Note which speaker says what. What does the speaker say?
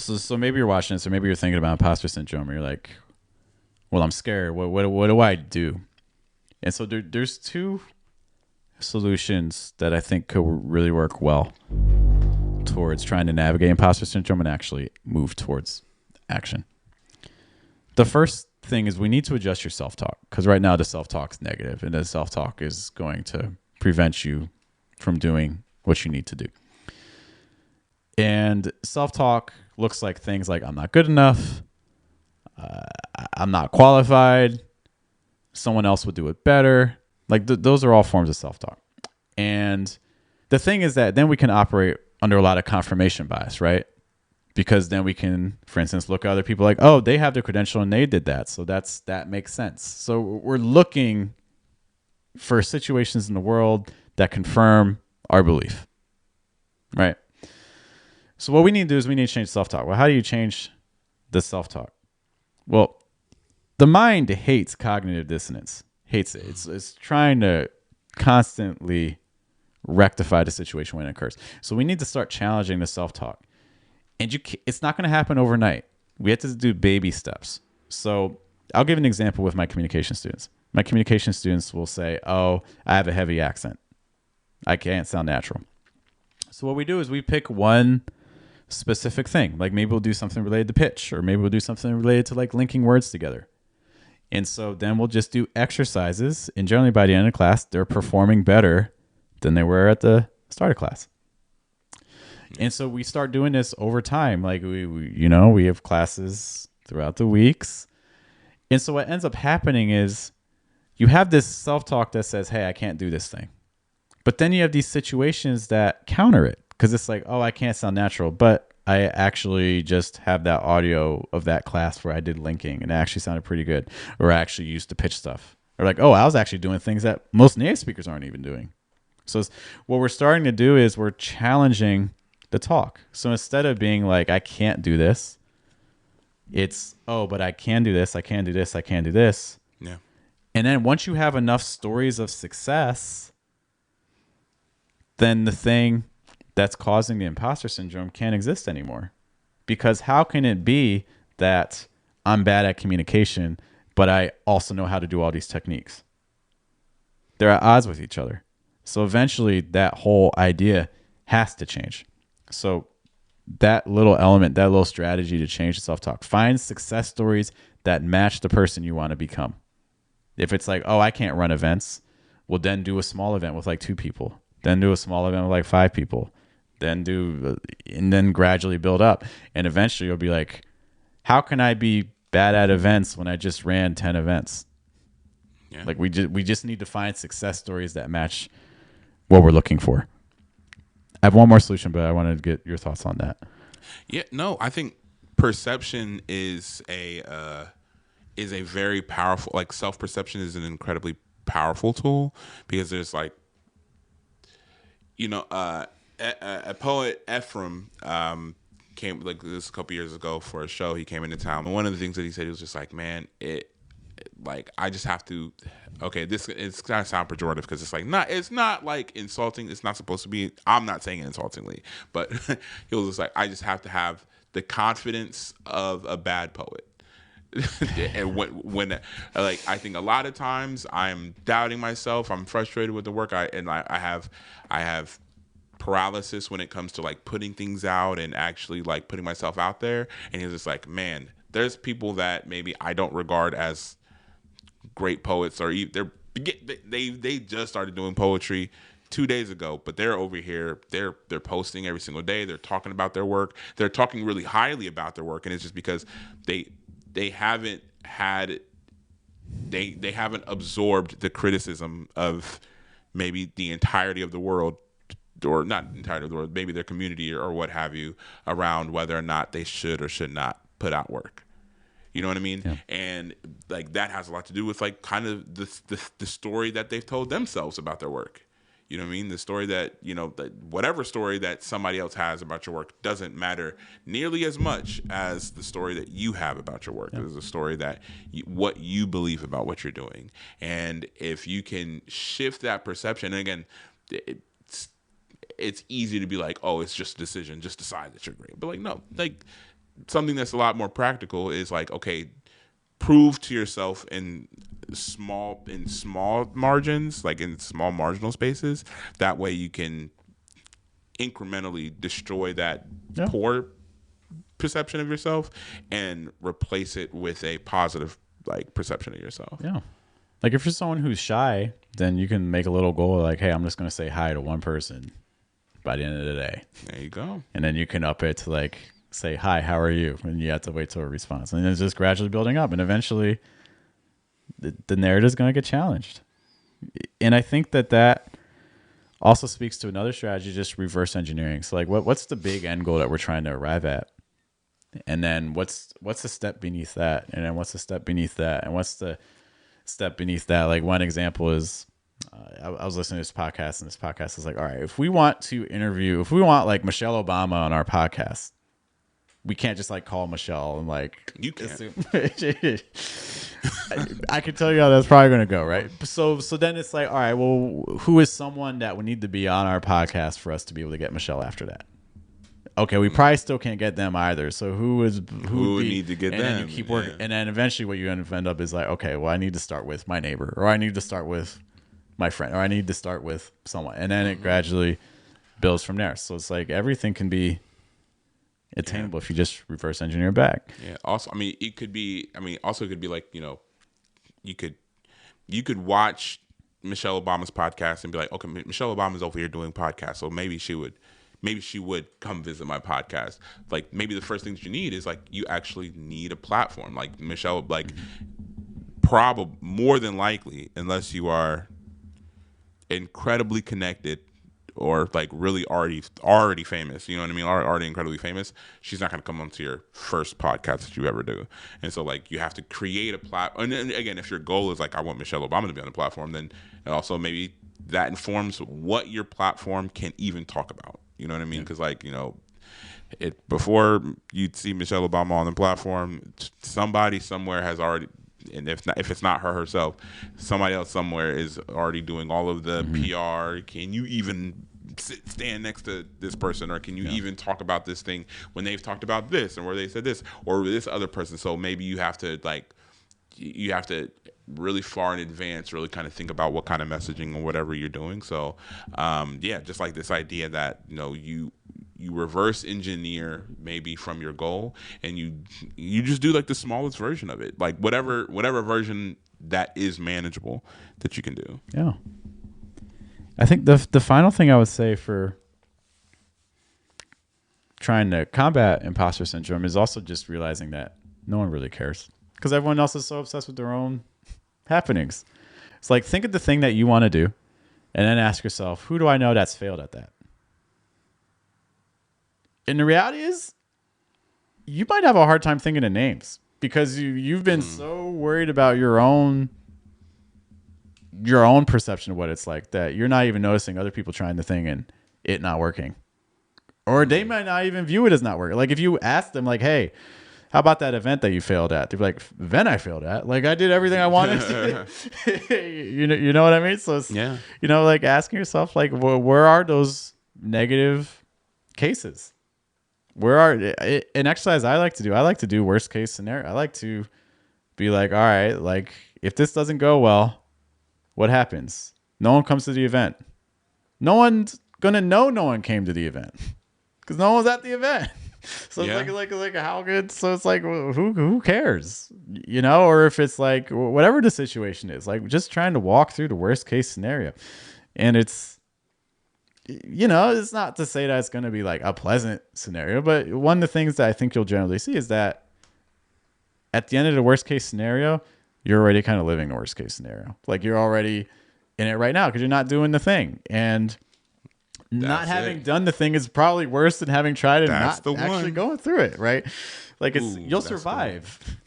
Speaker 1: So maybe you're watching this, or maybe you're thinking about imposter syndrome, or you're like, well, I'm scared. What do I do? And so there's two solutions that I think could really work well towards trying to navigate imposter syndrome and actually move towards action. The first thing is we need to adjust your self-talk, because right now the self-talk is negative, and the self-talk is going to prevent you from doing what you need to do. And self-talk looks like things like, I'm not good enough, I'm not qualified, someone else would do it better. Like those are all forms of self-talk. And the thing is that then we can operate under a lot of confirmation bias, right? Because then we can, for instance, look at other people like, oh, they have the credential and they did that, so that makes sense. So we're looking for situations in the world that confirm our belief, right? So what we need to do is we need to change self-talk. Well, how do you change the self-talk? Well, the mind hates cognitive dissonance. Hates it. It's trying to constantly rectify the situation when it occurs. So we need to start challenging the self-talk. And it's not going to happen overnight. We have to do baby steps. So I'll give an example with my communication students. My communication students will say, oh, I have a heavy accent. I can't sound natural. So what we do is we pick one specific thing. Like maybe we'll do something related to pitch, or maybe we'll do something related to like linking words together. And so then we'll just do exercises. And generally by the end of class, they're performing better than they were at the start of class. And so we start doing this over time. Like we have classes throughout the weeks. And so what ends up happening is you have this self-talk that says, hey, I can't do this thing. But then you have these situations that counter it, because it's like, oh, I can't sound natural, but I actually just have that audio of that class where I did linking and it actually sounded pretty good. Or I actually used to pitch stuff. Or like, oh, I was actually doing things that most native speakers aren't even doing. So what we're starting to do is we're challenging the talk. So instead of being like, I can't do this, it's, oh, but I can do this, I can do this, I can do this.
Speaker 2: Yeah.
Speaker 1: And then once you have enough stories of success, then the thing that's causing the imposter syndrome can't exist anymore. Because how can it be that I'm bad at communication, but I also know how to do all these techniques? They're at odds with each other. So eventually that whole idea has to change. So that little element, that little strategy to change the self-talk, find success stories that match the person you want to become. If it's like, oh, I can't run events, well, then do a small event with like 2 people. Then do a small event with like 5 people. And then gradually build up. And eventually you'll be like, how can I be bad at events when I just ran 10 events? Yeah. Like we just need to find success stories that match what we're looking for. I have one more solution, but I wanted to get your thoughts on that.
Speaker 2: Yeah, no, I think perception is a very powerful, like self-perception is an incredibly powerful tool, because there's like, a poet, Ephraim, came like this a couple years ago for a show. He came into town, and one of the things that he said, he was just like, man, like I just have to. Okay, it's gonna sound pejorative because it's not like insulting. It's not supposed to be. I'm not saying it insultingly, but he was just like, I just have to have the confidence of a bad poet. And when like I think a lot of times I'm doubting myself. I'm frustrated with the work I have paralysis when it comes to like putting things out and actually like putting myself out there. And he was just like, man, there's people that maybe I don't regard as great poets, or they just started doing poetry 2 days ago, but they're over here, they're posting every single day, they're talking about their work, they're talking really highly about their work, and it's just because they haven't absorbed the criticism of maybe the entirety of the world, or not entirety of the world, maybe their community or what have you, around whether or not they should or should not put out work. You know what I mean? Yeah. And like that has a lot to do with like kind of the story that they've told themselves about their work. You know what I mean? The story that, whatever story that somebody else has about your work doesn't matter nearly as much as the story that you have about your work. Yeah. There's a story that what you believe about what you're doing. And if you can shift that perception, and again, it's easy to be like, oh, it's just a decision, just decide that you're great. But like, no, like something that's a lot more practical is like, okay, prove to yourself in small margins, like in small marginal spaces. That way you can incrementally destroy that
Speaker 1: Yeah.
Speaker 2: poor perception of yourself and replace it with a positive like perception of yourself.
Speaker 1: Yeah. Like if you're someone who's shy, then you can make a little goal like, hey, I'm just going to say hi to one person by the end of the day.
Speaker 2: There you go.
Speaker 1: And then you can up it to like say, hi, how are you? And you have to wait till a response. And it's just gradually building up. And eventually the narrative is going to get challenged. And I think that also speaks to another strategy, just reverse engineering. So like what's the big end goal that we're trying to arrive at? And then what's the step beneath that? And then what's the step beneath that? And what's the step beneath that? Like one example is I was listening to this podcast, and this podcast is like, all right, if we want like Michelle Obama on our podcast, we can't just like call Michelle and like
Speaker 2: You can.
Speaker 1: I can tell you how that's probably going to go, right? So then it's like, all right, well, who is someone that would need to be on our podcast for us to be able to get Michelle after that? Okay, we probably still can't get them either. So who would
Speaker 2: need to get
Speaker 1: and
Speaker 2: them?
Speaker 1: Then you keep working, and then eventually what you end up is like, okay, well, I need to start with my neighbor, or I need to start with my friend, or I need to start with someone, and then it gradually builds from there. So it's like everything can be attainable if you just reverse engineer back.
Speaker 2: Yeah. Also, I mean, it could be. I mean, also it could be like, you know, you could watch Michelle Obama's podcast and be like, okay, Michelle Obama's over here doing podcasts, so maybe she would come visit my podcast. Like maybe the first thing that you need is like you actually need a platform. Like Michelle, like probably more than likely, unless you are incredibly connected or like really already famous, you know what I mean, already incredibly famous, she's not going to come onto your first podcast that you ever do. And so like you have to create a platform. And then, again, if your goal is like I want Michelle Obama to be on the platform, then also maybe that informs what your platform can even talk about. You know what I mean? Because like, you know, before you see Michelle Obama on the platform, somebody somewhere has already, and if it's not her herself, somebody else somewhere is already doing all of the PR. Can you even stand next to this person, or can you even talk about this thing when they've talked about this and where they said this or this other person? So maybe you have to really far in advance really kind of think about what kind of messaging or whatever you're doing. So just like this idea that, you know, you reverse engineer maybe from your goal, and you just do like the smallest version of it, like whatever version that is manageable that you can do.
Speaker 1: Yeah. I think the final thing I would say for trying to combat imposter syndrome is also just realizing that no one really cares, because everyone else is so obsessed with their own happenings. It's like, think of the thing that you want to do and then ask yourself, who do I know that's failed at that? And the reality is, you might have a hard time thinking of names because you've been so worried about your own perception of what it's like that you're not even noticing other people trying the thing and it not working. Or they might not even view it as not working. Like if you ask them like, hey, how about that event that you failed at? They're like, event I failed at? Like I did everything I wanted to. you know what I mean? So it's, you know, like asking yourself like, where are those negative cases? Where are an exercise I like to do worst case scenario. I like to be like, all right, like if this doesn't go well, what happens? No one comes to the event. No one's gonna know no one came to the event because no one was at the event. So it's like how good. So it's like, who cares, you know? Or if it's like whatever the situation is, like just trying to walk through the worst case scenario, and it's, you know, it's not to say that it's going to be like a pleasant scenario, but one of the things that I think you'll generally see is that at the end of the worst case scenario, you're already kind of living the worst case scenario. Like you're already in it right now because you're not doing the thing, and not having done the thing is probably worse than having tried and not actually going through it, right? Like you'll survive.